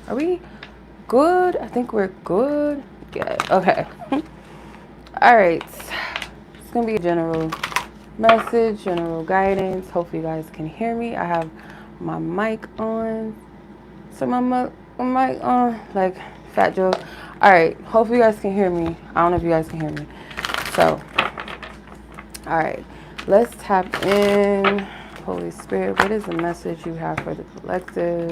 Are we good? I think we're good. Yeah. Okay. All right. It's gonna be a general message, general guidance. Hopefully, you guys can hear me. I have my mic on. So my mic on, like Fat Joe. All right. Hopefully, you guys can hear me. I don't know if you guys can hear me. So, all right. Let's tap in. Holy Spirit, what is the message you have for the collective?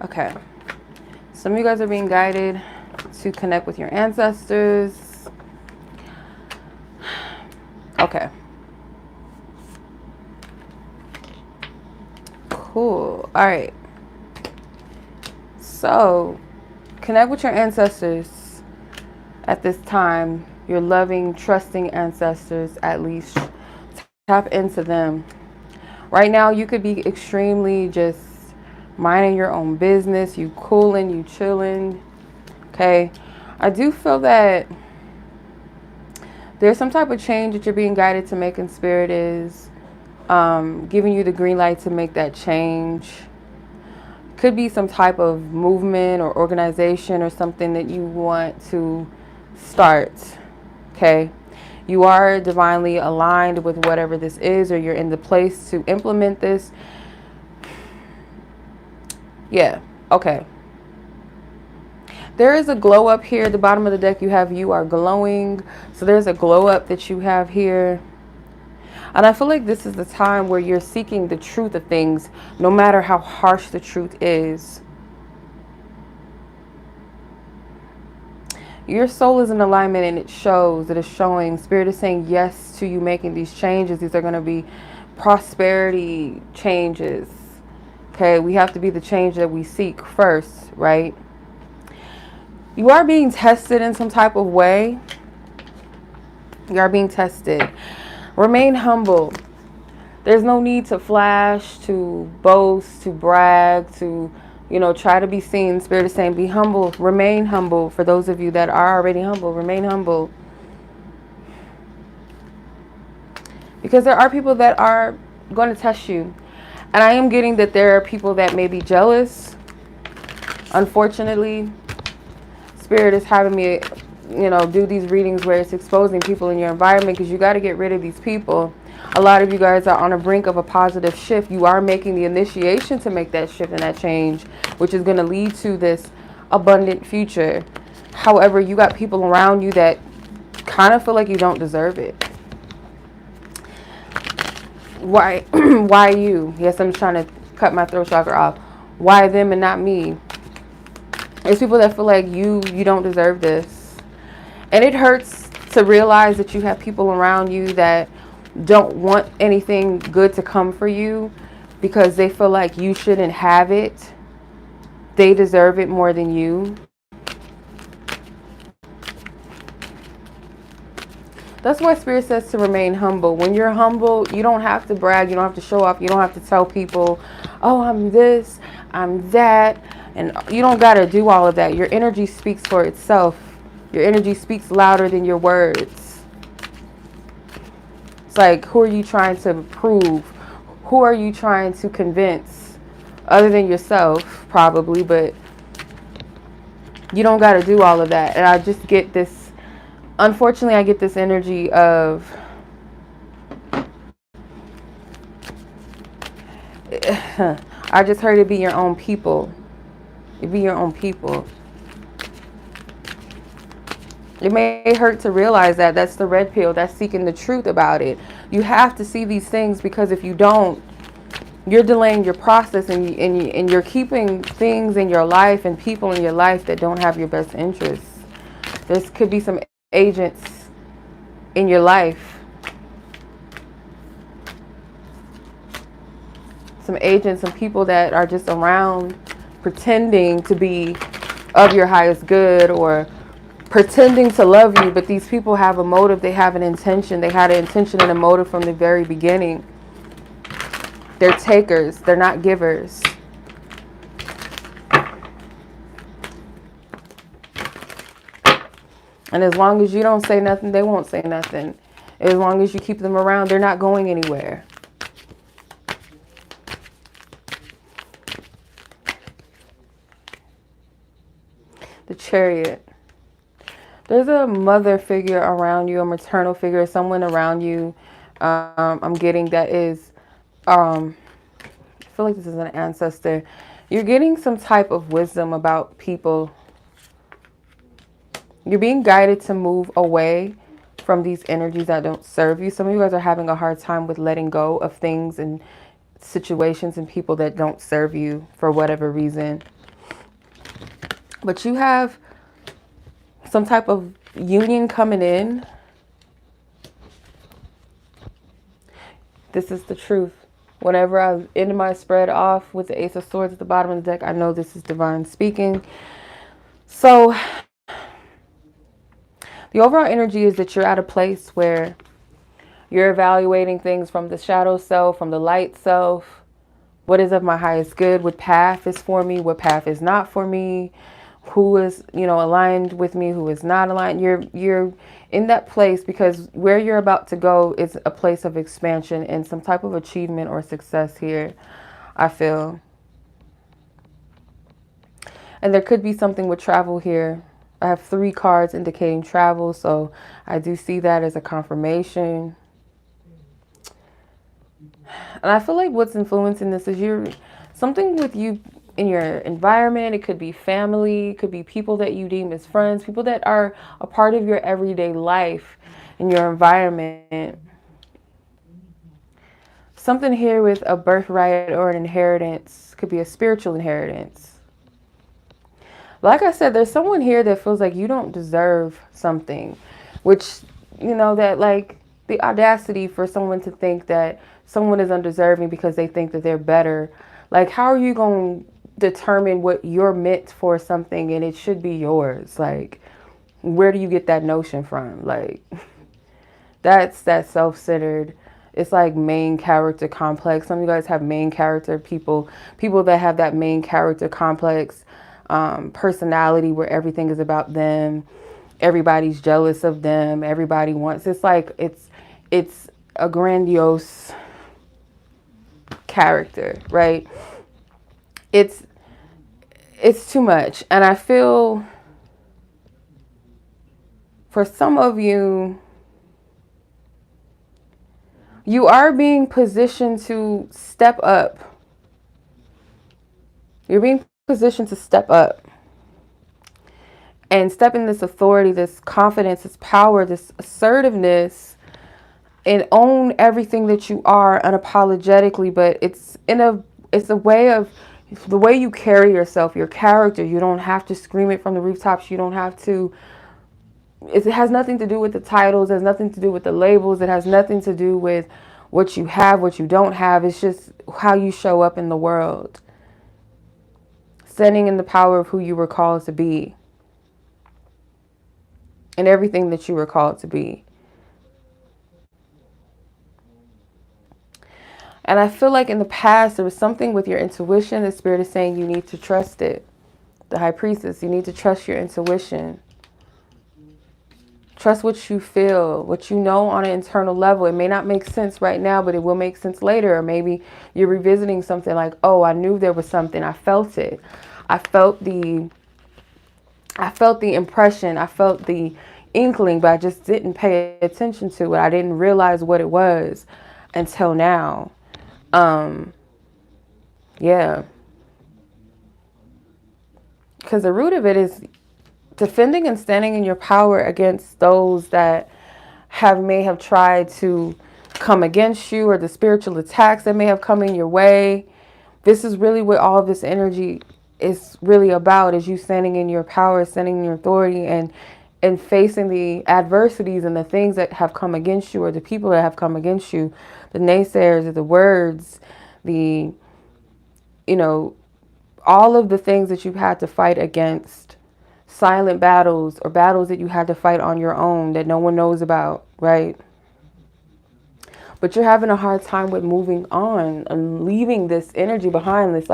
Okay. Some of you guys are being guided to connect with your ancestors. Okay. Cool. All right. So, connect with your ancestors at this time. Your loving, trusting ancestors, at least. Tap into them. Right now, you could be extremely just minding your own business. You cooling, you chilling. Okay. I do feel that there's some type of change that you're being guided to make, in spirit is giving you the green light to make that change. Could be some type of movement or organization or something that you want to start. Okay. You are divinely aligned with whatever this is, or you're in the place to implement this. Yeah. Okay. There is a glow up here at the bottom of the deck. You are glowing. So there's a glow up that you have here. And I feel like this is the time where you're seeking the truth of things, no matter how harsh the truth is. Your soul is in alignment, and it shows. It is showing. Spirit is saying yes to you making these changes. These are going to be prosperity changes. Okay, we have to be the change that we seek first, right? You are being tested in some type of way. You are being tested. Remain humble. There's no need to flash, to boast, to brag, to, try to be seen. Spirit is saying be humble. Remain humble. For those of you that are already humble, remain humble. Because there are people that are going to test you. And I am getting that there are people that may be jealous. Unfortunately, Spirit is having me, do these readings where it's exposing people in your environment, because you got to get rid of these people. A lot of you guys are on a brink of a positive shift. You are making the initiation to make that shift and that change, which is going to lead to this abundant future. However, you got people around you that kind of feel like you don't deserve it. Why? Why you? Yes, I'm trying to cut my throat chakra off. Why them and not me? There's people that feel like you don't deserve this. And it hurts to realize that you have people around you that don't want anything good to come for you, because they feel like you shouldn't have it. They deserve it more than you. That's why Spirit says to remain humble. When you're humble, you don't have to brag. You don't have to show off. You don't have to tell people, oh, I'm this, I'm that. And you don't got to do all of that. Your energy speaks for itself. Your energy speaks louder than your words. It's like, who are you trying to prove? Who are you trying to convince? Other than yourself, probably. But you don't got to do all of that. And I just get this. Unfortunately, I get this energy of I just heard it be your own people. It be your own people. It may hurt to realize that. That's the red pill. That's seeking the truth about it. You have to see these things, because if you don't, you're delaying your process, and you're keeping things in your life and people in your life that don't have your best interests. There could be some agents in your life. Some agents, some people that are just around pretending to be of your highest good, or pretending to love you, but these people have a motive. They have an intention. They had an intention and a motive from the very beginning. They're takers. They're not givers. And as long as you don't say nothing, they won't say nothing. As long as you keep them around, they're not going anywhere. The Chariot. There's a mother figure around you, a maternal figure, someone around you. I'm getting that is, I feel like this is an ancestor. You're getting some type of wisdom about people. You're being guided to move away from these energies that don't serve you. Some of you guys are having a hard time with letting go of things and situations and people that don't serve you for whatever reason. But you have some type of union coming in. This is the truth. Whenever I end my spread off with the Ace of Swords at the bottom of the deck, I know this is divine speaking. So the overall energy is that you're at a place where you're evaluating things from the shadow self, from the light self. What is of my highest good? What path is for me? What path is not for me? Who is, aligned with me? Who is not aligned? You're in that place because where you're about to go is a place of expansion and some type of achievement or success here, I feel. And there could be something with travel here. I have 3 cards indicating travel, so I do see that as a confirmation. And I feel like what's influencing this is something with you in your environment. It could be family, it could be people that you deem as friends, people that are a part of your everyday life in your environment. Something here with a birthright or an inheritance, could be a spiritual inheritance. Like I said, there's someone here that feels like you don't deserve something, which, that like the audacity for someone to think that someone is undeserving because they think that they're better. Like, how are you going to determine what you're meant for something and it should be yours? Like, where do you get that notion from? Like, that's that self-centered. It's like main character complex. Some of you guys have main character people that have that main character complex. Personality where everything is about them, everybody's jealous of them, everybody wants, it's like it's a grandiose character, right? It's too much. And I feel for some of you, you are being positioned to step up. You're being position to step up and step in this authority, this confidence, this power, this assertiveness, and own everything that you are unapologetically. But it's a way of the way you carry yourself, your character. You don't have to scream it from the rooftops. You don't have to. It has nothing to do with the titles. It has nothing to do with the labels. It has nothing to do with what you have, what you don't have. It's just how you show up in the world. Standing in the power of who you were called to be and everything that you were called to be. And I feel like in the past, there was something with your intuition. The Spirit is saying you need to trust it. The High Priestess, you need to trust your intuition. Trust what you feel, what you know on an internal level. It may not make sense right now, but it will make sense later. Or maybe you're revisiting something like, oh, I knew there was something. I felt it. I felt the impression. I felt the inkling, but I just didn't pay attention to it. I didn't realize what it was until now. Yeah. Because the root of it is defending and standing in your power against those that may have tried to come against you, or the spiritual attacks that may have come in your way. This is really what all of this energy is really about, is you standing in your power, standing in your authority, and facing the adversities and the things that have come against you, or the people that have come against you, the naysayers, the words, all of the things that you've had to fight against, silent battles or battles that you had to fight on your own that no one knows about, right? But you're having a hard time with moving on and leaving this energy behind. This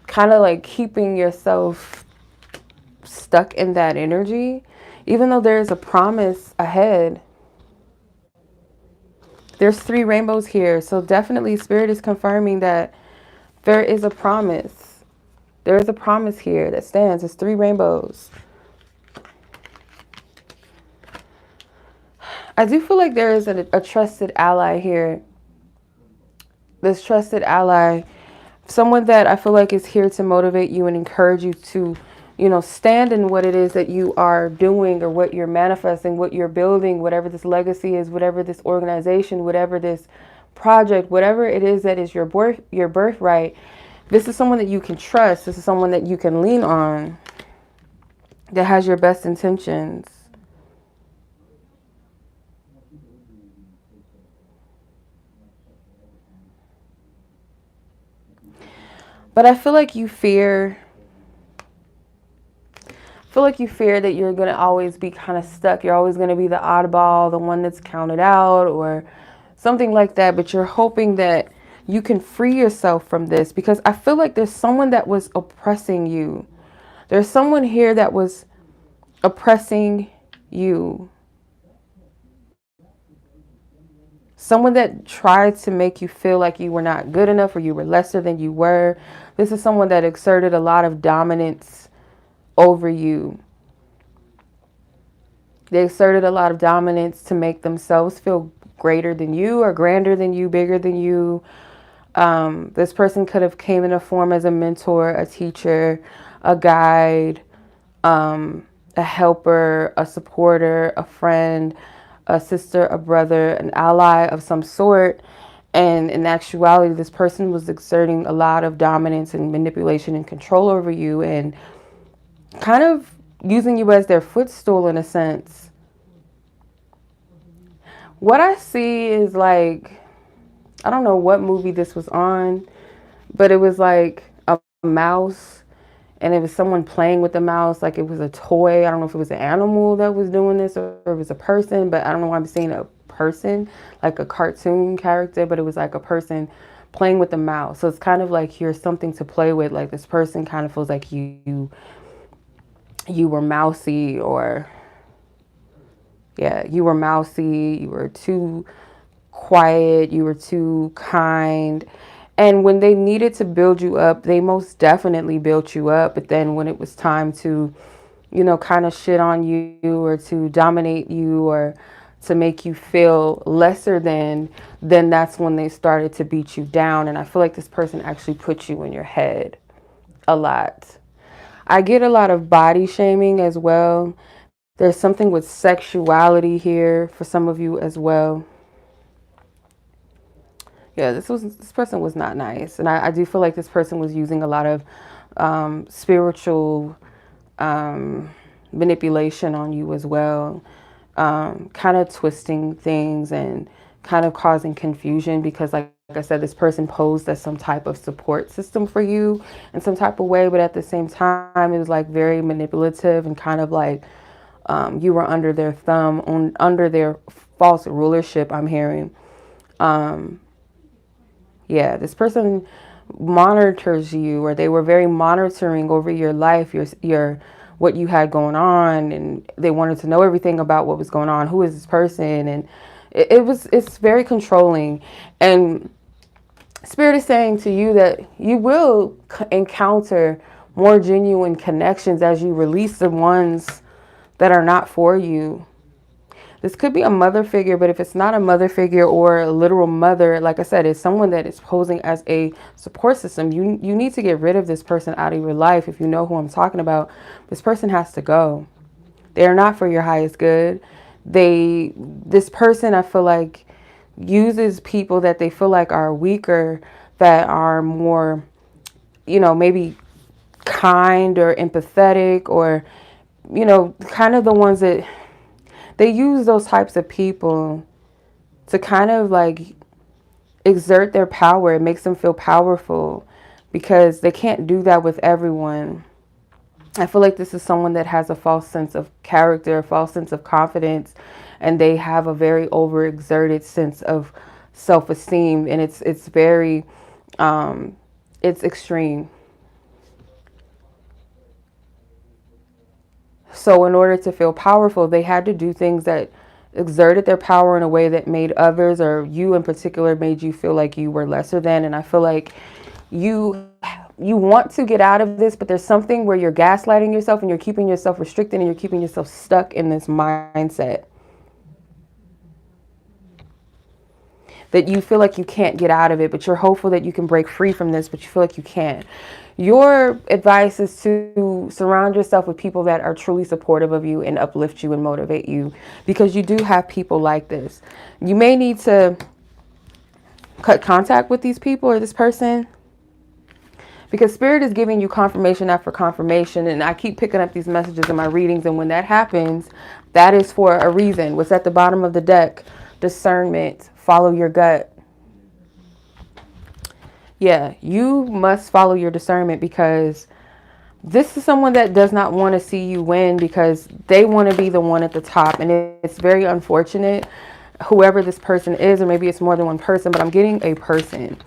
kind of like keeping yourself stuck in that energy. Even though there is a promise ahead, there's 3 rainbows here. So definitely Spirit is confirming that there is a promise. There is a promise here that stands. It's 3 rainbows. I do feel like there is a trusted ally here. This trusted ally, someone that I feel like is here to motivate you and encourage you to, stand in what it is that you are doing, or what you're manifesting, what you're building, whatever this legacy is, whatever this organization, whatever this project, whatever it is that is your birthright. This is someone that you can trust. This is someone that you can lean on, that has your best intentions. But I feel like you fear that you're going to always be kind of stuck. You're always going to be the oddball, the one that's counted out or something like that. But you're hoping that you can free yourself from this, because I feel like there's someone that was oppressing you. There's someone here that was oppressing you. Someone that tried to make you feel like you were not good enough, or you were lesser than you were. This is someone that exerted a lot of dominance over you. They exerted a lot of dominance to make themselves feel greater than you, or grander than you, bigger than you. This person could have came in a form as a mentor, a teacher, a guide, a helper, a supporter, a friend, a sister, a brother, an ally of some sort. And in actuality, this person was exerting a lot of dominance and manipulation and control over you, and kind of using you as their footstool in a sense. What I see is like, I don't know what movie this was on, but it was like a mouse, and it was someone playing with the mouse like it was a toy. I don't know if it was an animal that was doing this, or it was a person, but I don't know why I'm seeing a person, like a cartoon character, but it was like a person playing with the mouse. So it's kind of like you're something to play with. Like this person kind of feels like you were mousy, or you were mousy, you were too quiet, you were too kind. And when they needed to build you up, they most definitely built you up. But then when it was time to, kind of shit on you, or to dominate you, or to make you feel lesser than, then that's when they started to beat you down. And I feel like this person actually put you in your head a lot. I get a lot of body shaming as well. There's something with sexuality here for some of you as well. Yeah, this person was not nice. And I do feel like this person was using a lot of spiritual manipulation on you as well. Kind of twisting things and kind of causing confusion, because like I said, this person posed as some type of support system for you in some type of way, but at the same time it was like very manipulative, and kind of like you were under their thumb, under their false rulership, I'm hearing. This person monitors you, or they were very monitoring over your life, your what you had going on, and they wanted to know everything about what was going on. Who is this person? And it's very controlling. And Spirit is saying to you that you will encounter more genuine connections as you release the ones that are not for you. This could be a mother figure, but if it's not a mother figure or a literal mother, like I said, it's someone that is posing as a support system. You need to get rid of this person out of your life. If you know who I'm talking about, this person has to go. They are not for your highest good. This person, I feel like, uses people that they feel like are weaker, that are more, maybe kind or empathetic, or, kind of the ones that they use those types of people to kind of like exert their power. It makes them feel powerful, because they can't do that with everyone. I feel like this is someone that has a false sense of character, a false sense of confidence, and they have a very overexerted sense of self-esteem, and it's very it's extreme. So in order to feel powerful, they had to do things that exerted their power in a way that made others, or you in particular, made you feel like you were lesser than. And I feel like you you want to get out of this, but there's something where you're gaslighting yourself and you're keeping yourself restricted and you're keeping yourself stuck in this mindset that you feel like you can't get out of it, but you're hopeful that you can break free from this, but you feel like you can't. Your advice is to surround yourself with people that are truly supportive of you and uplift you and motivate you, because you do have people like this. You may need to cut contact with these people or this person, because Spirit is giving you confirmation after confirmation. And I keep picking up these messages in my readings. And when that happens, that is for a reason. What's at the bottom of the deck? Discernment. Follow your gut. Yeah, you must follow your discernment, because this is someone that does not want to see you win, because they want to be the one at the top. And it's very unfortunate, whoever this person is, or maybe it's more than one person, but I'm getting a person.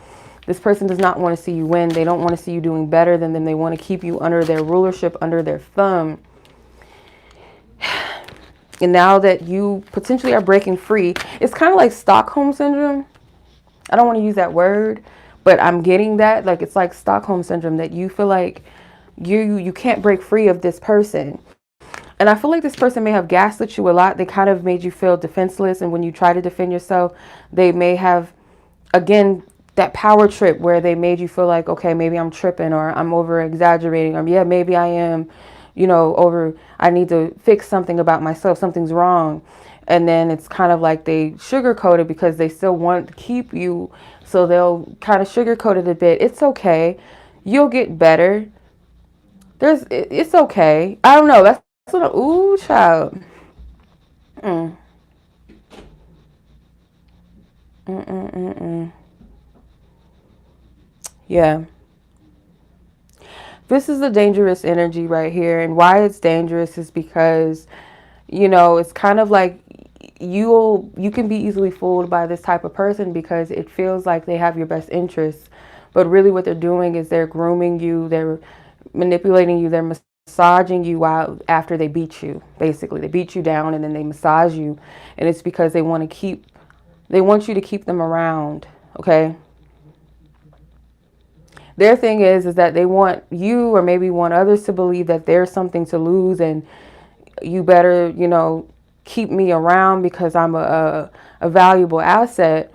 This person does not want to see you win. They don't want to see you doing better than them. They want to keep you under their rulership, under their thumb. And now that you potentially are breaking free, it's kind of like Stockholm syndrome. I don't want to use that word, but I'm getting that. Like, it's like Stockholm syndrome, that you feel like you can't break free of this person. And I feel like this person may have gaslit you a lot. They kind of made you feel defenseless. And when you try to defend yourself, they may have, again, that power trip where they made you feel like, okay, maybe I'm tripping, or I'm over exaggerating, or yeah, maybe I am, I need to fix something about myself. Something's wrong. And then it's kind of like they sugarcoat it because they still want to keep you. So they'll kind of sugarcoat it a bit. It's okay. You'll get better. It's okay. I don't know. That's what ooh, child. Mm. Mm-mm-mm-mm. Yeah. This is a dangerous energy right here. And why it's dangerous is because, it's kind of like you can be easily fooled by this type of person, because it feels like they have your best interests. But really what they're doing is they're grooming you. They're manipulating you. They're massaging you while after they beat you. Basically, they beat you down and then they massage you. And it's because they want you to keep them around. Okay. Their thing is that they want you, or maybe want others to believe that there's something to lose, and you better, keep me around because I'm a valuable asset.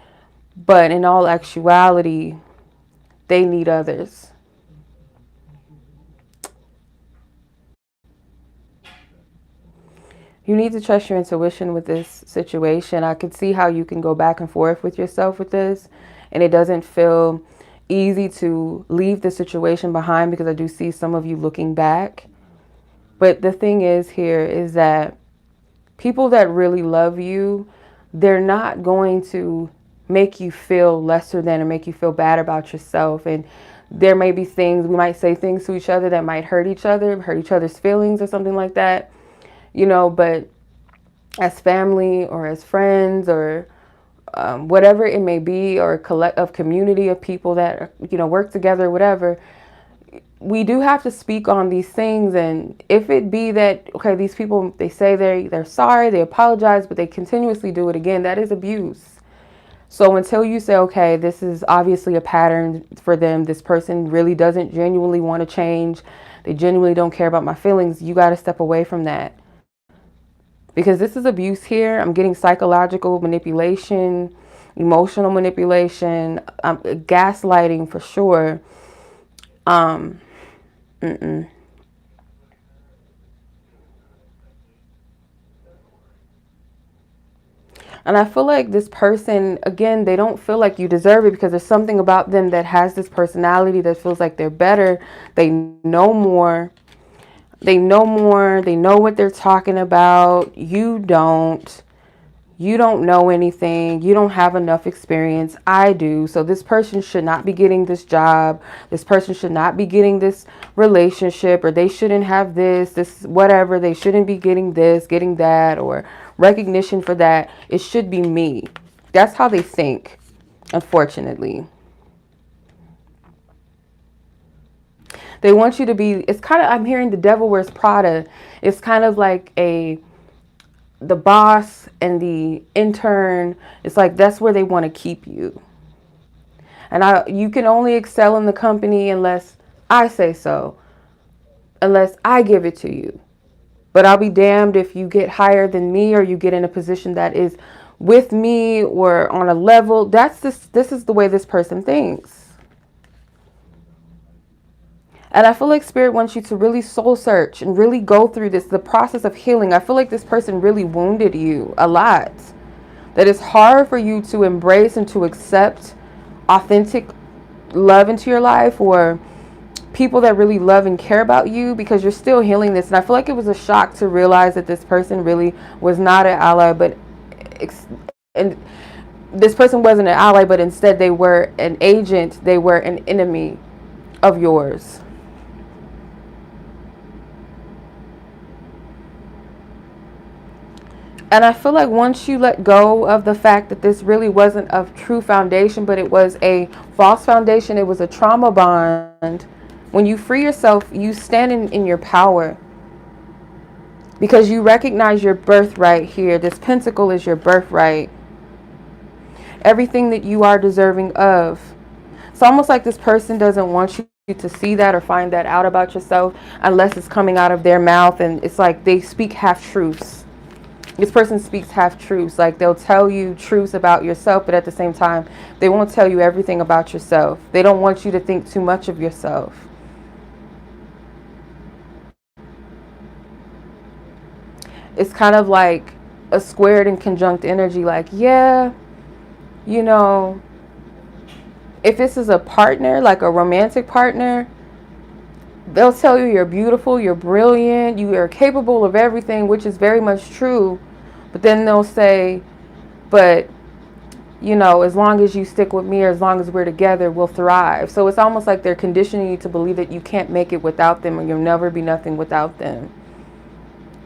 But in all actuality, they need others. You need to trust your intuition with this situation. I can see how you can go back and forth with yourself with this, and it doesn't feel easy to leave the situation behind, because I do see some of you looking back. But the thing is here is that people that really love you, they're not going to make you feel lesser than or make you feel bad about yourself. And there may be things, we might say things to each other that might hurt each other's feelings or something like that, but as family or as friends or whatever it may be, or a community of people that, work together, whatever, we do have to speak on these things. And if it be that, okay, these people, they say they're sorry, they apologize, but they continuously do it again, that is abuse. So until you say, okay, this is obviously a pattern for them, this person really doesn't genuinely want to change, they genuinely don't care about my feelings, you got to step away from that. Because this is abuse here. I'm getting psychological manipulation, emotional manipulation, gaslighting for sure. And I feel like this person, again, they don't feel like you deserve it, because there's something about them that has this personality that feels like they're better. They know more. They know more. They know what they're talking about. You don't. You don't know anything. You don't have enough experience. I do. So this person should not be getting this job. This person should not be getting this relationship, or they shouldn't have this, whatever. They shouldn't be getting this, getting that, or recognition for that. It should be me. That's how they think, unfortunately. They want you to be, it's kind of, I'm hearing the devil wears Prada. It's kind of like the boss and the intern. It's like, that's where they want to keep you. And you can only excel in the company unless I say so, unless I give it to you. But I'll be damned if you get higher than me or you get in a position that is with me or on a level. This is the way this person thinks. And I feel like Spirit wants you to really soul search and really go through the process of healing. I feel like this person really wounded you a lot. That it's hard for you to embrace and to accept authentic love into your life, or people that really love and care about you, because you're still healing this. And I feel like it was a shock to realize that this person really was not an ally, and this person wasn't an ally, but instead they were an agent. They were an enemy of yours. And I feel like once you let go of the fact that this really wasn't a true foundation, but it was a false foundation, it was a trauma bond. When you free yourself, you stand in your power. Because you recognize your birthright here. This pentacle is your birthright. Everything that you are deserving of. It's almost like this person doesn't want you to see that or find that out about yourself unless it's coming out of their mouth. And it's like they speak half-truths. This person speaks half-truths. Like they'll tell you truths about yourself, but at the same time, they won't tell you everything about yourself. They don't want you to think too much of yourself. It's kind of like a squared and conjunct energy. Like, yeah, you know, if this is a partner, like a romantic partner, they'll tell you you're beautiful, you're brilliant, you are capable of everything, which is very much true. But then they'll say, but, you know, as long as you stick with me, or as long as we're together, we'll thrive. So it's almost like they're conditioning you to believe that you can't make it without them, or you'll never be nothing without them.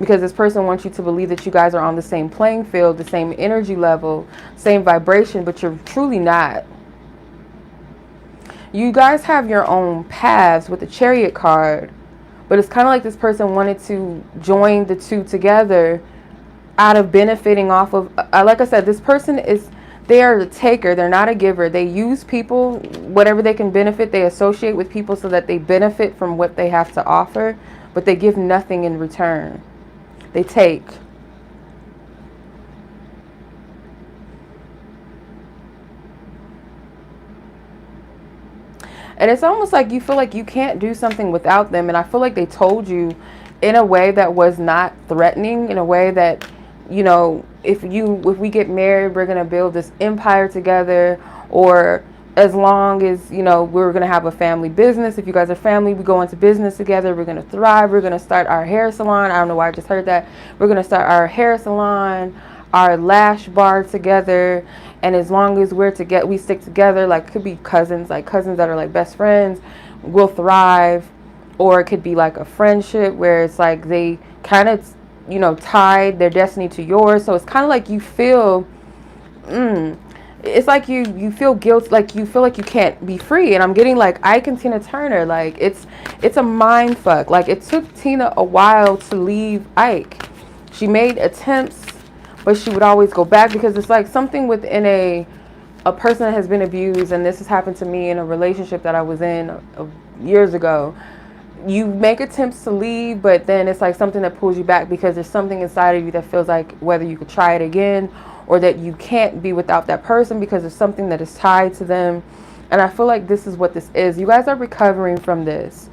Because this person wants you to believe that you guys are on the same playing field, the same energy level, same vibration, but you're truly not. You guys have your own paths with the Chariot card, but it's kind of like this person wanted to join the two together out of benefiting off of, like I said, this person they are the taker. They're not a giver. They use people, whatever they can benefit. They associate with people so that they benefit from what they have to offer, but they give nothing in return. They take. And it's almost like you feel like you can't do something without them. And I feel like they told you in a way that was not threatening, in a way that, you know, if we get married, we're going to build this empire together, or as long as, you know, we're going to have a family business. If you guys are family, we go into business together. We're going to thrive. We're going to start our hair salon. I don't know why I just heard that. We're going to start our hair salon, our lash bar together. And as long as we stick together, like it could be cousins, like cousins that are like best friends, we'll thrive. Or it could be like a friendship where it's like they kind of, you know, tied their destiny to yours. So it's kind of like you feel, it's like you feel guilt, like you feel like you can't be free. And I'm getting like Ike and Tina Turner, like it's a mind fuck. Like it took Tina a while to leave Ike. She made attempts, but she would always go back, because it's like something within a person that has been abused. And this has happened to me in a relationship that I was in years ago. You make attempts to leave, but then it's like something that pulls you back, because there's something inside of you that feels like whether you could try it again, or that you can't be without that person because there's something that is tied to them. And I feel like this is what this is. You guys are recovering from this.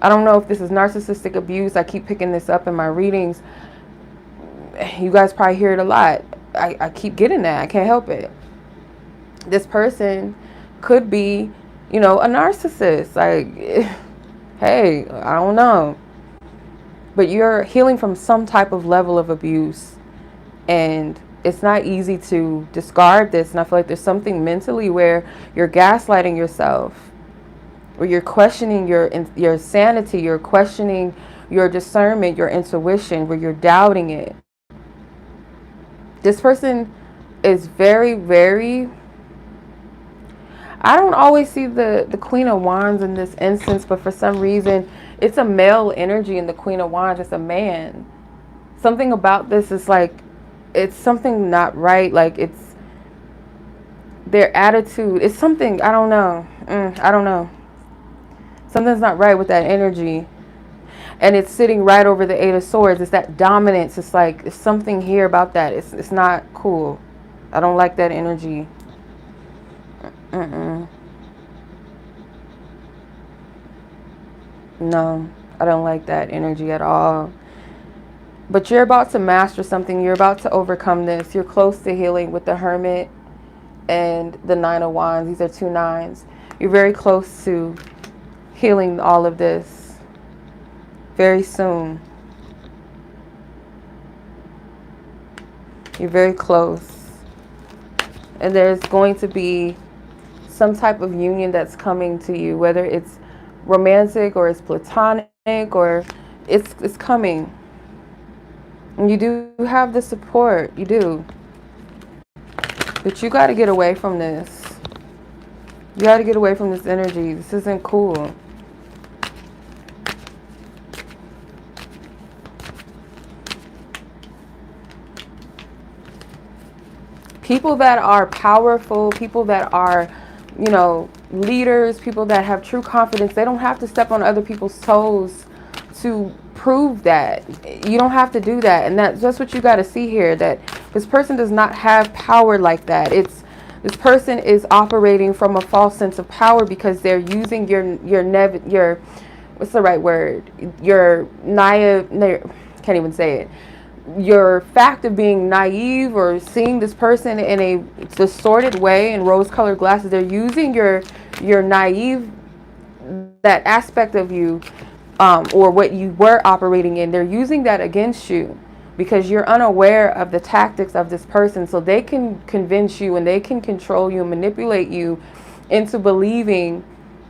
I don't know if this is narcissistic abuse. I keep picking this up in my readings. You guys probably hear it a lot. I keep getting that. I can't help it. This person could be, you know, a narcissist. Like, hey, I don't know. But you're healing from some type of level of abuse. And it's not easy to discard this. And I feel like there's something mentally where you're gaslighting yourself, where you're questioning your sanity, you're questioning your discernment, your intuition, where you're doubting it. This person is very, very, I don't always see the Queen of Wands in this instance, but for some reason, it's a male energy in the Queen of Wands. It's a man. Something about this is like, it's something not right. Like, it's their attitude. It's something, I don't know. I don't know. Something's not right with that energy. And it's sitting right over the Eight of Swords. It's that dominance. It's like, it's something here about that. It's not cool. I don't like that energy. No, I don't like that energy at all. But you're about to master something. You're about to overcome this. You're close to healing with the Hermit and the Nine of Wands. These are two nines. You're very close to healing all of this very soon. You're very close. And there's going to be some type of union that's coming to you, whether it's romantic or it's platonic or it's coming. And you do have the support. You do. But you got to get away from this. You got to get away from this energy. This isn't cool. People that are powerful, people that are, you know, leaders, people that have true confidence, they don't have to step on other people's toes to prove that. You don't have to do that. And that's what you got to see here, that this person does not have power like that. This person is operating from a false sense of power because they're using your what's the right word? Your naive, can't even say it. Your fact of being naive or seeing this person in a distorted way in rose-colored glasses. They're using your naive, that aspect of you, or what you were operating in. They're using that against you because you're unaware of the tactics of this person. So they can convince you and they can control you and manipulate you into believing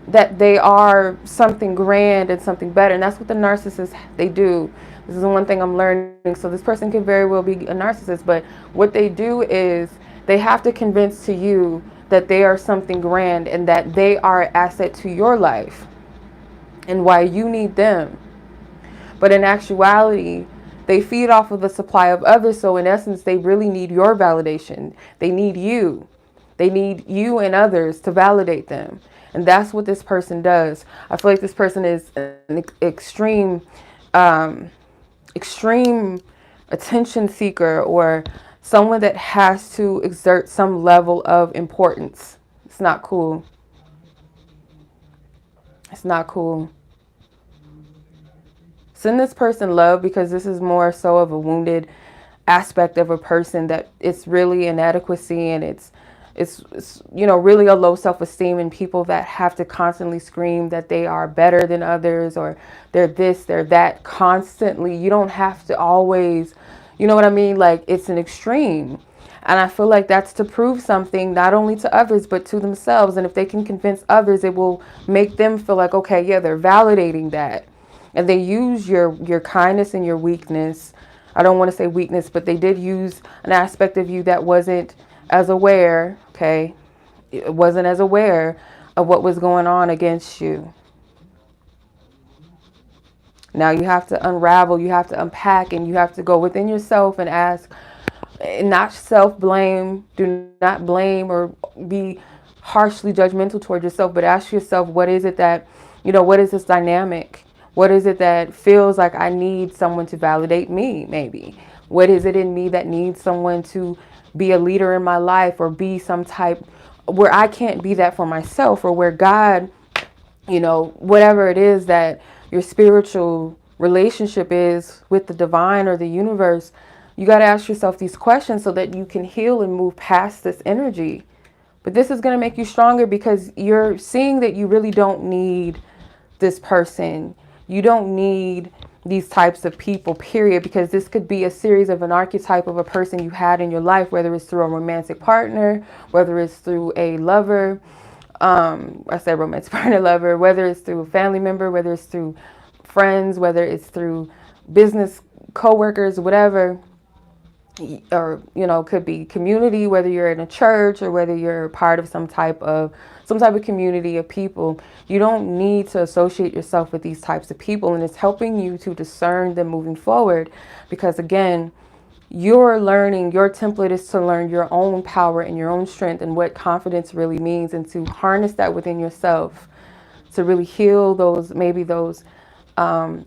that they are something grand and something better. And that's what the narcissists, they do. This is the one thing I'm learning. So this person can very well be a narcissist, but what they do is they have to convince to you that they are something grand and that they are an asset to your life and why you need them. But in actuality, they feed off of the supply of others. So in essence, they really need your validation. They need you. They need you and others to validate them. And that's what this person does. I feel like this person is an extreme attention seeker, or someone that has to exert some level of importance. It's not cool. It's not cool. Send this person love, because this is more so of a wounded aspect of a person, that it's really inadequacy and it's you know, really a low self-esteem, and people that have to constantly scream that they are better than others, or they're this, they're that constantly. You don't have to always, you know what I mean? Like, it's an extreme. And I feel like that's to prove something, not only to others, but to themselves. And if they can convince others, it will make them feel like, okay, yeah, they're validating that. And they use your kindness and your weakness. I don't want to say weakness, but they did use an aspect of you that wasn't as aware, okay? It wasn't as aware of what was going on against you. Now you have to unravel, you have to unpack, and you have to go within yourself and ask, not self-blame, do not blame or be harshly judgmental toward yourself, but ask yourself, what is it that, you know, what is this dynamic? What is it that feels like I need someone to validate me, maybe? What is it in me that needs someone to be a leader in my life, or be some type where I can't be that for myself, or where God, you know, whatever it is that your spiritual relationship is with the divine or the universe, you got to ask yourself these questions so that you can heal and move past this energy. But this is going to make you stronger, because you're seeing that you really don't need this person. You don't need these types of people, period, because this could be a series of an archetype of a person you had in your life, whether it's through a romantic partner, whether it's through a lover, I say romantic partner, lover, whether it's through a family member, whether it's through friends, whether it's through business coworkers, whatever. or could be community, whether you're in a church or whether you're part of some type of community of people. You don't need to associate yourself with these types of people, and it's helping you to discern them moving forward, because again, you're learning, your template is to learn your own power and your own strength and what confidence really means, and to harness that within yourself to really heal those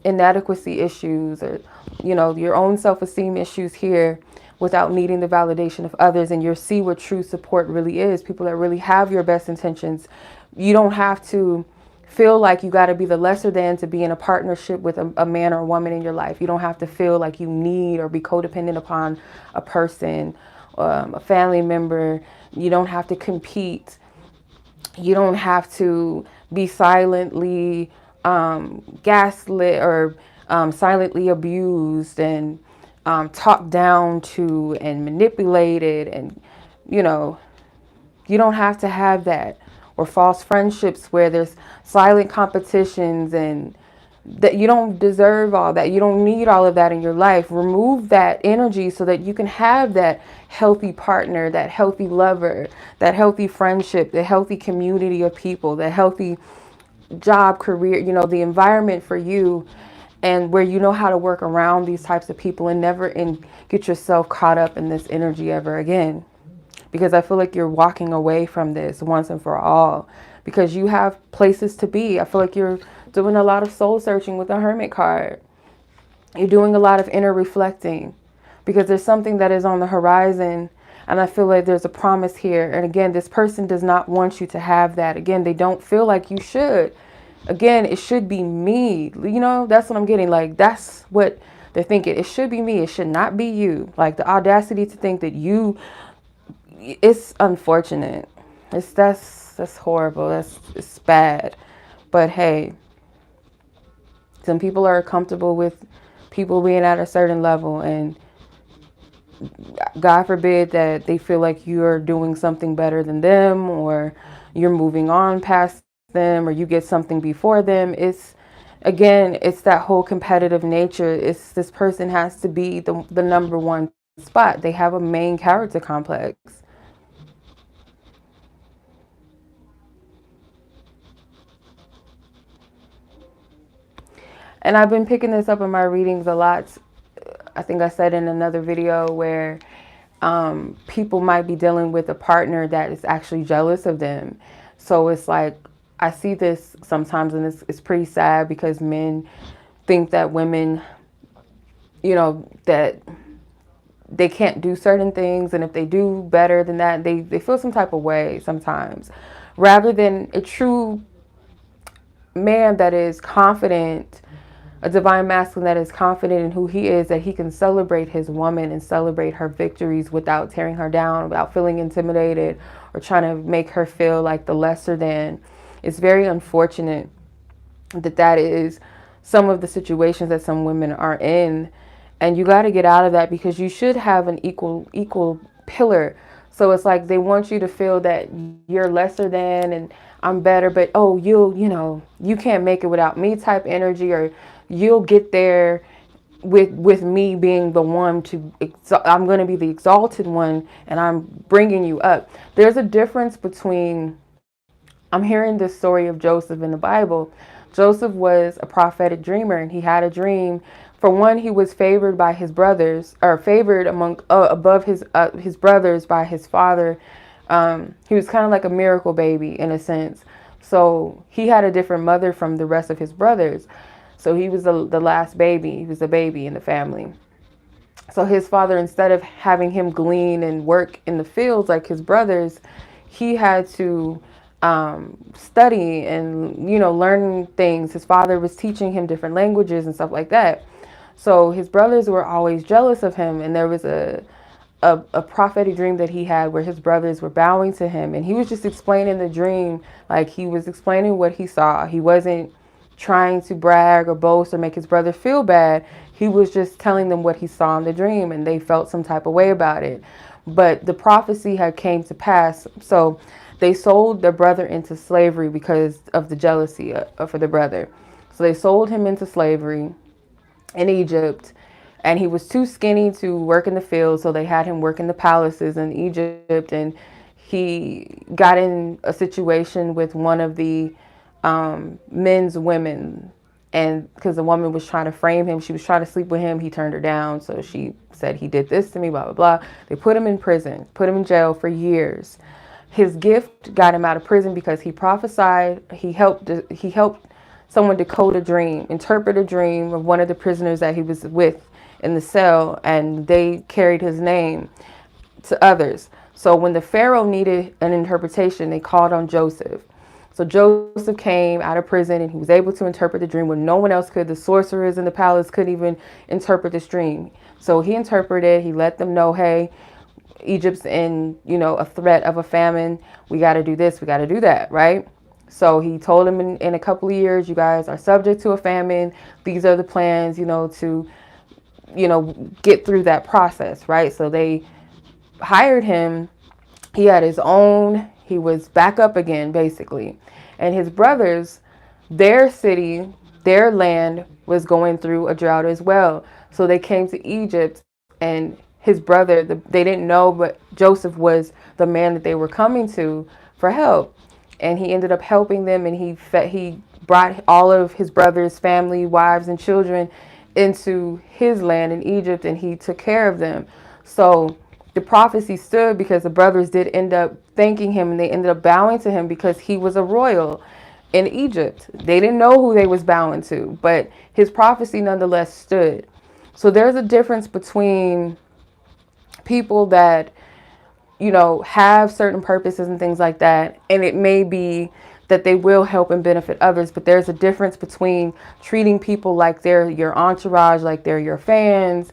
inadequacy issues, or your own self-esteem issues here, without needing the validation of others. And you'll see what true support really is, people that really have your best intentions. You don't have to feel like you got to be the lesser than to be in a partnership with a man or a woman in your life. You don't have to feel like you need or be codependent upon a person, a family member. You don't have to compete. You don't have to be silently gaslit or silently abused and talked down to and manipulated. And you don't have to have that, or false friendships where there's silent competitions, and that you don't deserve all that. You don't need all of that in your life. Remove that energy so that you can have that healthy partner, that healthy lover, that healthy friendship, the healthy community of people, the healthy job, career, the environment for you, and where you know how to work around these types of people and never get yourself caught up in this energy ever again. Because I feel like you're walking away from this once and for all, because you have places to be. I feel like you're doing a lot of soul searching with the Hermit card. You're doing a lot of inner reflecting, because there's something that is on the horizon. And I feel like there's a promise here. And again, this person does not want you to have that. Again, they don't feel like you should. Again, it should be me. That's what I'm getting. Like, that's what they're thinking. It should be me. It should not be you. Like, the audacity to think that it's unfortunate. That's horrible. It's bad. But hey, some people are comfortable with people being at a certain level, and God forbid that they feel like you're doing something better than them, or you're moving on past them, or you get something before them. It's that whole competitive nature. It's this person has to be the number one spot. They have a main character complex. And I've been picking this up in my readings a lot. I think I said in another video where people might be dealing with a partner that is actually jealous of them. So it's like, I see this sometimes, and it's pretty sad, because men think that women, that they can't do certain things. And if they do better than that, they feel some type of way sometimes, rather than a true man that is confident, a divine masculine that is confident in who he is, that he can celebrate his woman and celebrate her victories without tearing her down, without feeling intimidated or trying to make her feel like the lesser than. It's very unfortunate that is some of the situations that some women are in. And you got to get out of that, because you should have an equal pillar. So it's like they want you to feel that you're lesser than and I'm better, but you can't make it without me type energy, or you'll get there with me being the one I'm going to be the exalted one, and I'm bringing you up. There's a difference between, I'm hearing this story of Joseph in the Bible. Joseph was a prophetic dreamer, and he had a dream. For one, he was favored by his brothers, or favored above his brothers by his father. He was kind of like a miracle baby in a sense. So he had a different mother from the rest of his brothers. So he was the last baby. He was the baby in the family. So his father, instead of having him glean and work in the fields like his brothers, he had to study and, learn things. His father was teaching him different languages and stuff like that. So his brothers were always jealous of him. And there was a prophetic dream that he had where his brothers were bowing to him. And he was just explaining the dream, like he was explaining what he saw. He wasn't trying to brag or boast or make his brother feel bad. He was just telling them what he saw in the dream, and they felt some type of way about it. But the prophecy had came to pass. So they sold their brother into slavery because of the jealousy for the brother. So they sold him into slavery in Egypt. And he was too skinny to work in the field, so they had him work in the palaces in Egypt. And he got in a situation with one of the men's women. And because the woman was trying to frame him, she was trying to sleep with him. He turned her down. So she said, he did this to me, blah, blah, blah. They put him in prison, put him in jail for years. His gift got him out of prison because he prophesied. He helped someone decode a dream, interpret a dream of one of the prisoners that he was with in the cell, and they carried his name to others. So when the Pharaoh needed an interpretation, they called on Joseph. So Joseph came out of prison and he was able to interpret the dream when no one else could. The sorcerers in the palace couldn't even interpret this dream. So he interpreted, he let them know, hey, Egypt's in, a threat of a famine. We got to do this, we got to do that, right? So he told them in a couple of years, you guys are subject to a famine. These are the plans, to, get through that process, right? So they hired him. He had his own, he was back up again, basically. And his brothers, their city, their land was going through a drought as well. So they came to Egypt, and his brother, they didn't know, but Joseph was the man that they were coming to for help. And he ended up helping them, and he brought all of his brother's family, wives, and children into his land in Egypt, and he took care of them. So the prophecy stood because the brothers did end up thanking him, and they ended up bowing to him because he was a royal in Egypt. They didn't know who they was bowing to, but his prophecy nonetheless stood. So there's a difference between people that, have certain purposes and things like that. And it may be that they will help and benefit others, but there's a difference between treating people like they're your entourage, like they're your fans.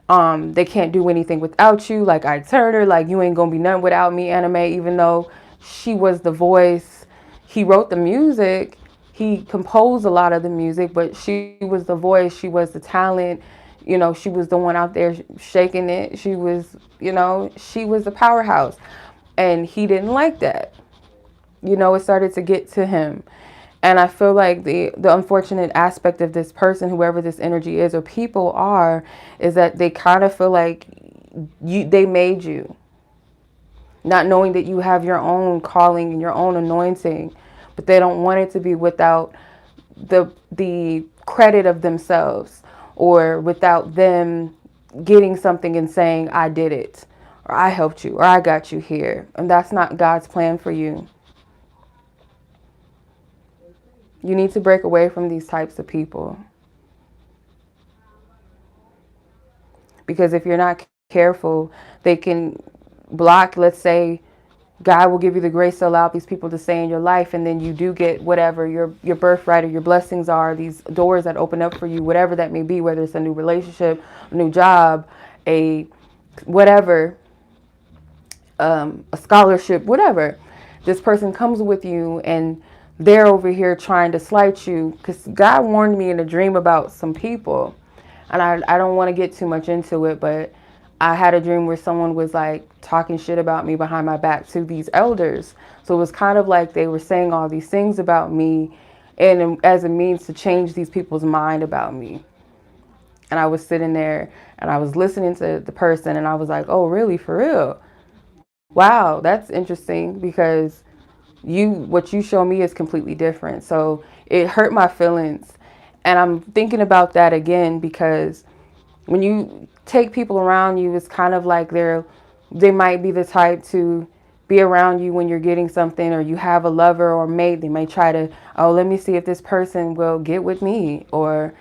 They can't do anything without you, like I Turner, like you ain't gonna be nothing without me, Anime, even though she was the voice. He wrote the music, he composed a lot of the music, but she was the voice, she was the talent. She was the one out there shaking it. She was, she was the powerhouse. And he didn't like that. It started to get to him. And I feel like the unfortunate aspect of this person, whoever this energy is or people are, is that they kind of feel like they made you. Not knowing that you have your own calling and your own anointing. But they don't want it to be without the credit of themselves, or without them getting something and saying, I did it, or I helped you, or I got you here. And that's not God's plan for you. You need to break away from these types of people. Because if you're not careful, they can block, let's say, God will give you the grace to allow these people to stay in your life, and then you do get whatever your birthright or your blessings are, these doors that open up for you, whatever that may be, whether it's a new relationship, a new job, a whatever, a scholarship, whatever. This person comes with you and they're over here trying to slight you, because God warned me in a dream about some people, and I don't want to get too much into it, but I had a dream where someone was like talking shit about me behind my back to these elders. So it was kind of like they were saying all these things about me, and as a means to change these people's mind about me. And I was sitting there and I was listening to the person, and I was like, oh, really? For real? Wow, that's interesting, because what you show me is completely different. So it hurt my feelings. And I'm thinking about that again, because when you take people around you, it's kind of like they might be the type to be around you when you're getting something, or you have a lover or mate. They may try to, oh, let me see if this person will get with me, or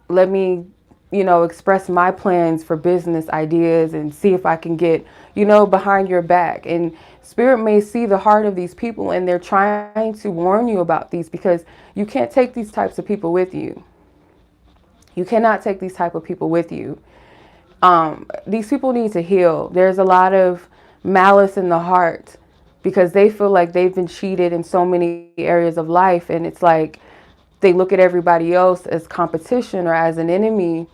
let me, express my plans for business ideas and see if I can get, behind your back. And Spirit may see the heart of these people, and they're trying to warn you about these, because you can't take these types of people with you. You cannot take these type of people with you. These people need to heal. There's a lot of malice in the heart, because they feel like they've been cheated in so many areas of life. And it's like they look at everybody else as competition or as an enemy.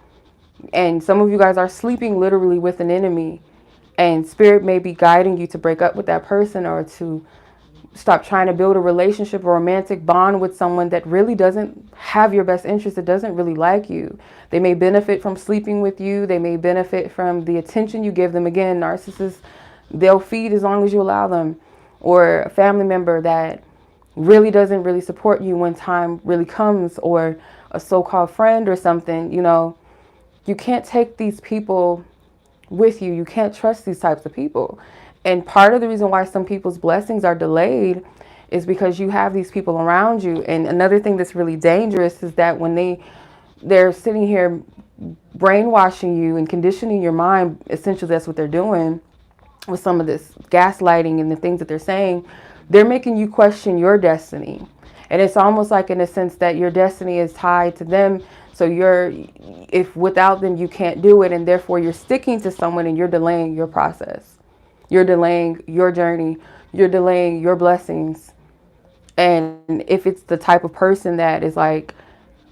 And some of you guys are sleeping literally with an enemy. And Spirit may be guiding you to break up with that person, or to stop trying to build a relationship or romantic bond with someone that really doesn't have your best interest, that doesn't really like you. They may benefit from sleeping with you. They may benefit from the attention you give them. Again, narcissists, they'll feed as long as you allow them. Or a family member that really doesn't really support you when time really comes, or a so-called friend or something. You know, you can't take these people with you. You can't trust these types of people. And part of the reason why some people's blessings are delayed is because you have these people around you. And another thing that's really dangerous is that when they're sitting here brainwashing you and conditioning your mind, essentially that's what they're doing with some of this gaslighting and the things that they're saying. They're making you question your destiny. And it's almost like, in a sense, that your destiny is tied to them. So if without them, you can't do it. And therefore you're sticking to someone and you're delaying your process. You're delaying your journey. You're delaying your blessings. And if it's the type of person that is like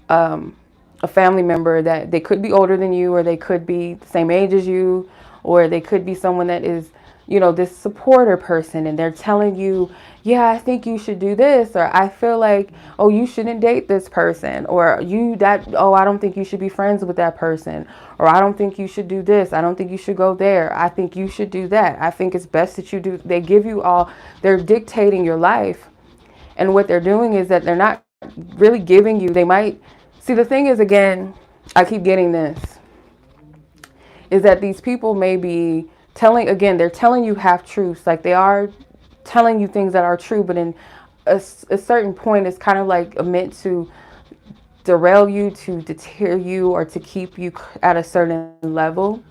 a family member, that they could be older than you, or they could be the same age as you, or they could be someone that is, you know, this supporter person, and they're telling you, yeah, I think you should do this, or I feel like, oh, you shouldn't date this person, or oh, I don't think you should be friends with that person, or I don't think you should do this, I don't think you should go there, I think you should do that, I think it's best that you do. They give you all, they're dictating your life. And what they're doing is that they're not really giving you, they might, see, the thing is, again, I keep getting this, is that these people may be they're telling you half truths. Like, they are telling you things that are true, but in a certain point, it's kind of like meant to derail you, to deter you, or to keep you at a certain level.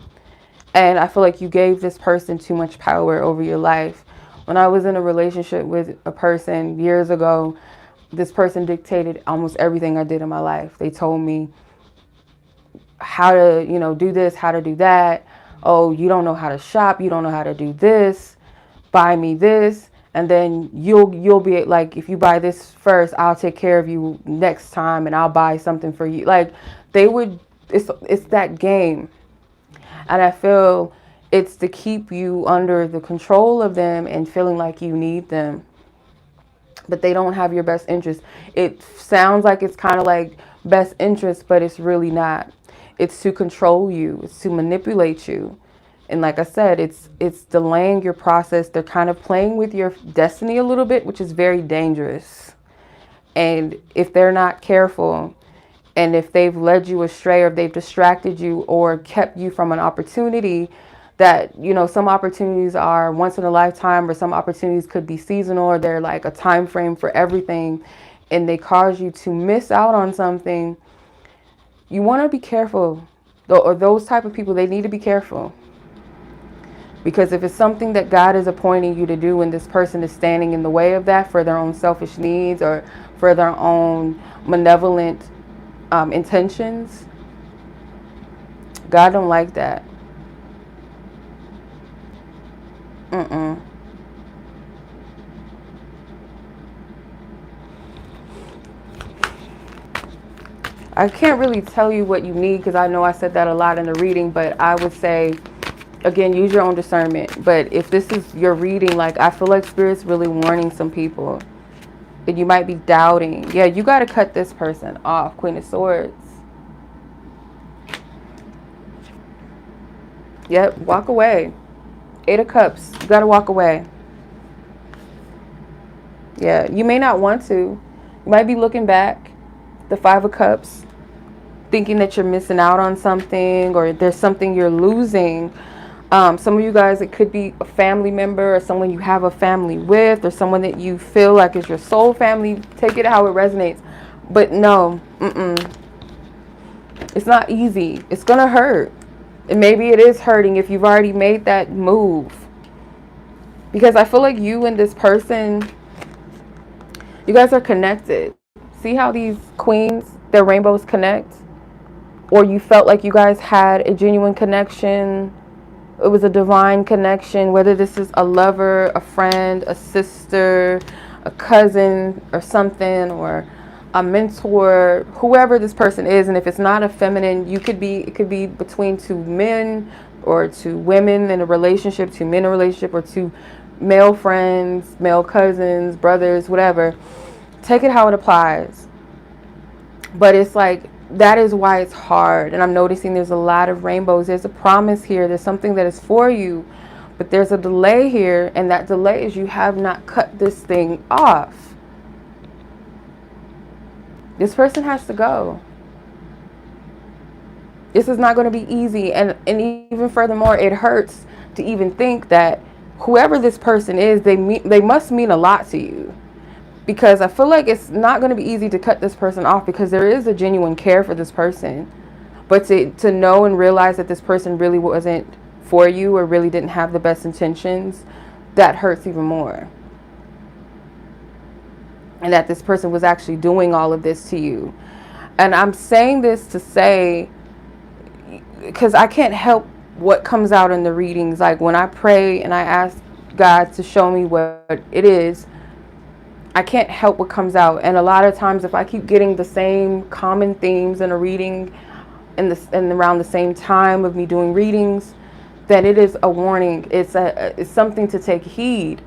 And I feel like you gave this person too much power over your life. When I was in a relationship with a person years ago, this person dictated almost everything I did in my life. They told me how to, you know, do this, how to do that. Oh, you don't know how to shop. You don't know how to do this. Buy me this. And then you'll be like, if you buy this first, I'll take care of you next time, and I'll buy something for you. Like, it's that game. And I feel it's to keep you under the control of them and feeling like you need them. But they don't have your best interest. It sounds like it's kind of like best interest, but it's really not. It's to control you. It's to manipulate you. And like I said, it's delaying your process. They're kind of playing with your destiny a little bit, which is very dangerous. And if they're not careful, and if they've led you astray, or if they've distracted you, or kept you from an opportunity that, you know, some opportunities are once in a lifetime, or some opportunities could be seasonal, or they're like a time frame for everything, and they cause you to miss out on something. You want to be careful, or those type of people, they need to be careful. Because if it's something that God is appointing you to do, and this person is standing in the way of that for their own selfish needs, or for their own malevolent intentions, God don't like that. I can't really tell you what you need, because I know I said that a lot in the reading, but I would say, again, use your own discernment. But if this is your reading, like, I feel like Spirit's really warning some people, and you might be doubting. Yeah, you got to cut this person off. Queen of Swords. Yep, walk away. Eight of Cups. You got to walk away. Yeah, you may not want to. You might be looking back. The Five of Cups. Thinking that you're missing out on something, or there's something you're losing. Some of you guys, it could be a family member, or someone you have a family with, or someone that you feel like is your soul family. Take it how it resonates. But no, it's not easy. It's going to hurt. And maybe it is hurting if you've already made that move. Because I feel like you and this person, you guys are connected. See how these queens, their rainbows connect? Or you felt like you guys had a genuine connection. It was a divine connection, whether this is a lover, a friend, a sister, a cousin, or something, or a mentor, whoever this person is. And if it's not a feminine, it could be between two men, or two women in a relationship, two men in a relationship, or two male friends, male cousins, brothers, whatever. Take it how it applies. But it's like, that is why it's hard. And I'm noticing there's a lot of rainbows. There's a promise here. There's something that is for you. But there's a delay here. And that delay is you have not cut this thing off. This person has to go. This is not going to be easy. And even furthermore, it hurts to even think that whoever this person is, they must mean a lot to you. Because I feel like it's not going to be easy to cut this person off, because there is a genuine care for this person. But to know and realize that this person really wasn't for you, or really didn't have the best intentions, that hurts even more. And that this person was actually doing all of this to you. And I'm saying this to say, because I can't help what comes out in the readings. Like when I pray and I ask God to show me what it is, I can't help what comes out. And a lot of times if I keep getting the same common themes in a reading and around the same time of me doing readings, then it is a warning. It's something to take heed.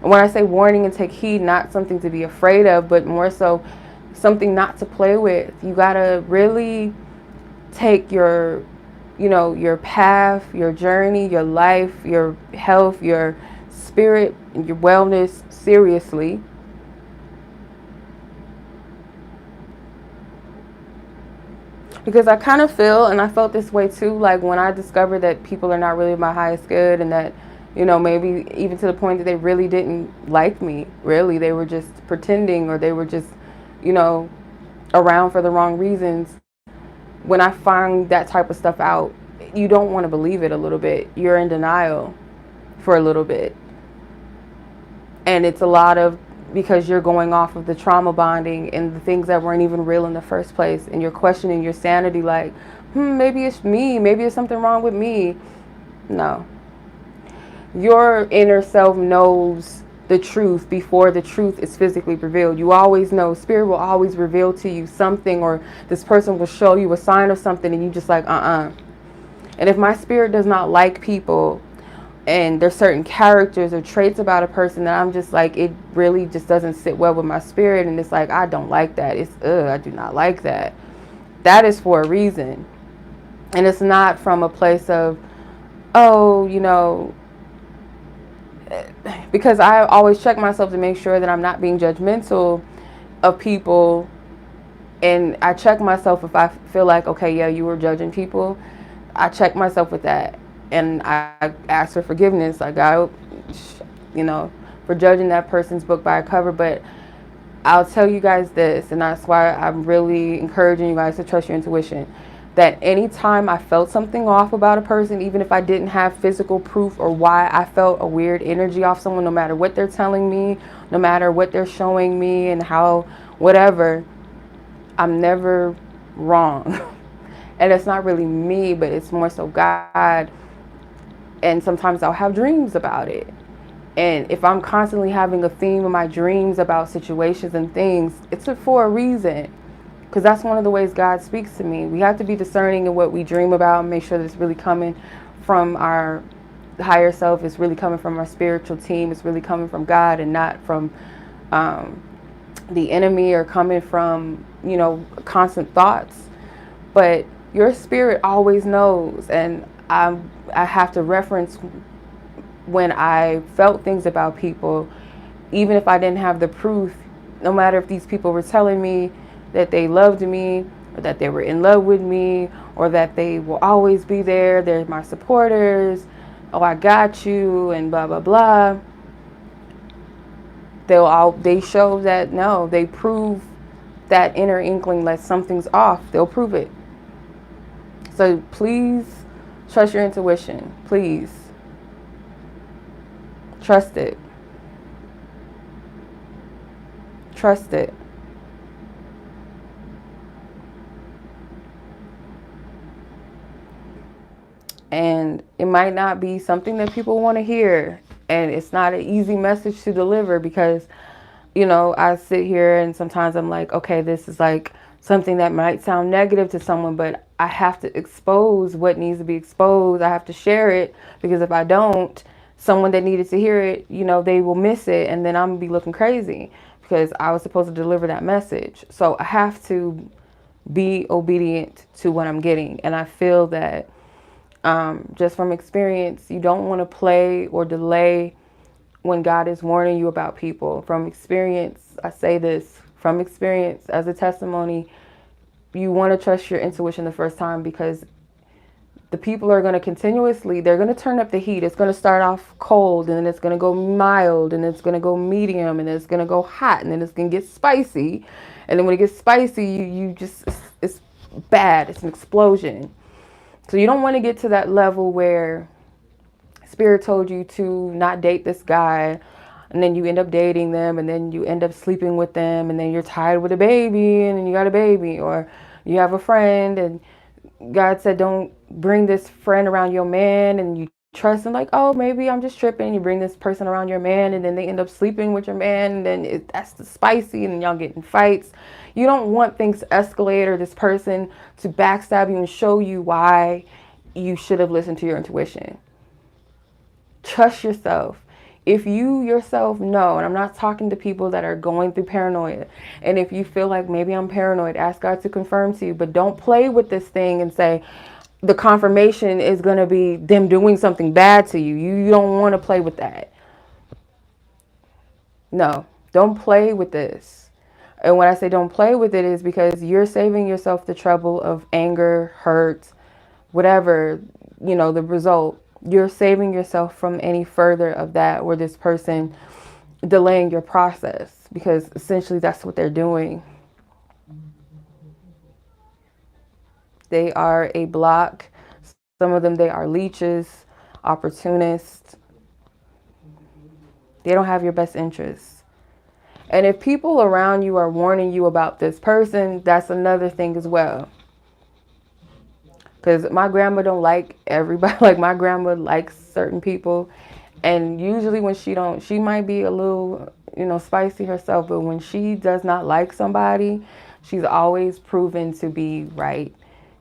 And when I say warning and take heed, not something to be afraid of, but more so something not to play with. You gotta really take your path, your journey, your life, your health, your spirit, and your wellness seriously. Because I kind of feel, and I felt this way too, like when I discovered that people are not really my highest good, and that, maybe even to the point that they really didn't like me, really, they were just pretending, or they were just, around for the wrong reasons. When I find that type of stuff out, you don't want to believe it a little bit. You're in denial for a little bit. And it's a lot of, because you're going off of the trauma bonding and the things that weren't even real in the first place. And you're questioning your sanity, like, maybe it's me. Maybe there's something wrong with me. No. Your inner self knows the truth before the truth is physically revealed. You always know. Spirit will always reveal to you something, or this person will show you a sign of something, and you just like, And if my spirit does not like people, and there's certain characters or traits about a person that I'm just like, it really just doesn't sit well with my spirit, and it's like, I don't like that. It's I do not like that. That is for a reason. And it's not from a place of, because I always check myself to make sure that I'm not being judgmental of people. And I check myself if I feel like, okay, yeah, you were judging people. I check myself with that. And I ask for forgiveness, like God, for judging that person's book by a cover. But I'll tell you guys this, and that's why I'm really encouraging you guys to trust your intuition, that anytime I felt something off about a person, even if I didn't have physical proof or why I felt a weird energy off someone, no matter what they're telling me, no matter what they're showing me and how, whatever, I'm never wrong. And it's not really me, but it's more so God. And sometimes I'll have dreams about it. And if I'm constantly having a theme in my dreams about situations and things, it's for a reason. Because that's one of the ways God speaks to me. We have to be discerning in what we dream about and make sure that it's really coming from our higher self. It's really coming from our spiritual team. It's really coming from God, and not from the enemy, or coming from, constant thoughts. But your spirit always knows. And I have to reference when I felt things about people, even if I didn't have the proof, no matter if these people were telling me that they loved me, or that they were in love with me, or that they will always be there, they're my supporters, oh, I got you, and blah, blah, blah. They show that, no, they prove that inner inkling that something's off. They'll prove it. So please trust your intuition. Please. Trust it. Trust it. And it might not be something that people want to hear. And it's not an easy message to deliver, because, I sit here and sometimes I'm like, okay, this is like something that might sound negative to someone, but I have to expose what needs to be exposed. I have to share it, because if I don't, someone that needed to hear it, they will miss it, and then I'm gonna be looking crazy because I was supposed to deliver that message. So I have to be obedient to what I'm getting. And I feel that just from experience, you don't want to play or delay when God is warning you about people. From experience, I say this from experience as a testimony, you want to trust your intuition the first time, because the people are going to continuously, they're going to turn up the heat. It's going to start off cold, and then it's going to go mild, and it's going to go medium, and then it's going to go hot, and then it's going to get spicy. And then when it gets spicy, you just, it's bad. It's an explosion. So you don't want to get to that level where Spirit told you to not date this guy, and then you end up dating them, and then you end up sleeping with them, and then you're tired with a baby, and then you got a baby. Or you have a friend, and God said, don't bring this friend around your man, and you trust him like, oh, maybe I'm just tripping. You bring this person around your man, and then they end up sleeping with your man, and then that's the spicy, and y'all get in fights. You don't want things to escalate, or this person to backstab you and show you why you should have listened to your intuition. Trust yourself. If you yourself know, and I'm not talking to people that are going through paranoia, and if you feel like maybe I'm paranoid, ask God to confirm to you, but don't play with this thing and say the confirmation is going to be them doing something bad to you. You don't want to play with that. No, don't play with this. And when I say don't play with it is because you're saving yourself the trouble of anger, hurt, whatever, the result. You're saving yourself from any further of that, or this person delaying your process, because essentially that's what they're doing. They are a block. Some of them, they are leeches, opportunists. They don't have your best interests. And if people around you are warning you about this person, that's another thing as well. Because my grandma don't like everybody. Like, my grandma likes certain people. And usually when she might be a little, spicy herself. But when she does not like somebody, she's always proven to be right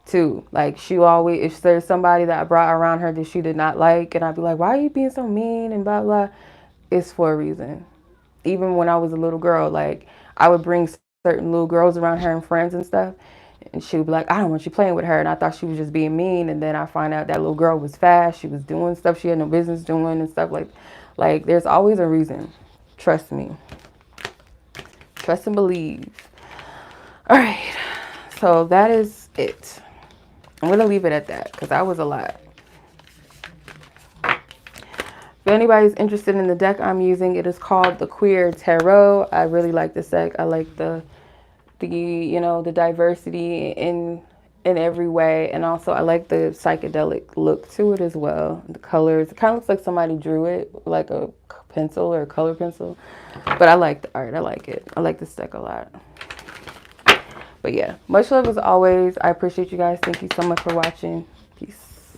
too. Like, she always, if there's somebody that I brought around her that she did not like, and I'd be like, why are you being so mean and blah, blah. It's for a reason. Even when I was a little girl, like, I would bring certain little girls around her and friends and stuff. And she would be like, I don't want you playing with her. And I thought she was just being mean. And then I find out that little girl was fast. She was doing stuff she had no business doing and stuff like there's always a reason. Trust me. Trust and believe. All right. So that is it. I'm going to leave it at that because that was a lot. If anybody's interested in the deck I'm using, it is called the Queer Tarot. I really like this deck. I like the diversity in every way, and also I like the psychedelic look to it as well. The colors, it kind of looks like somebody drew it like a pencil or a color pencil, but I like the art. I like it. I like this deck a lot. But yeah, much love as always. I appreciate you guys. Thank you so much for watching. Peace.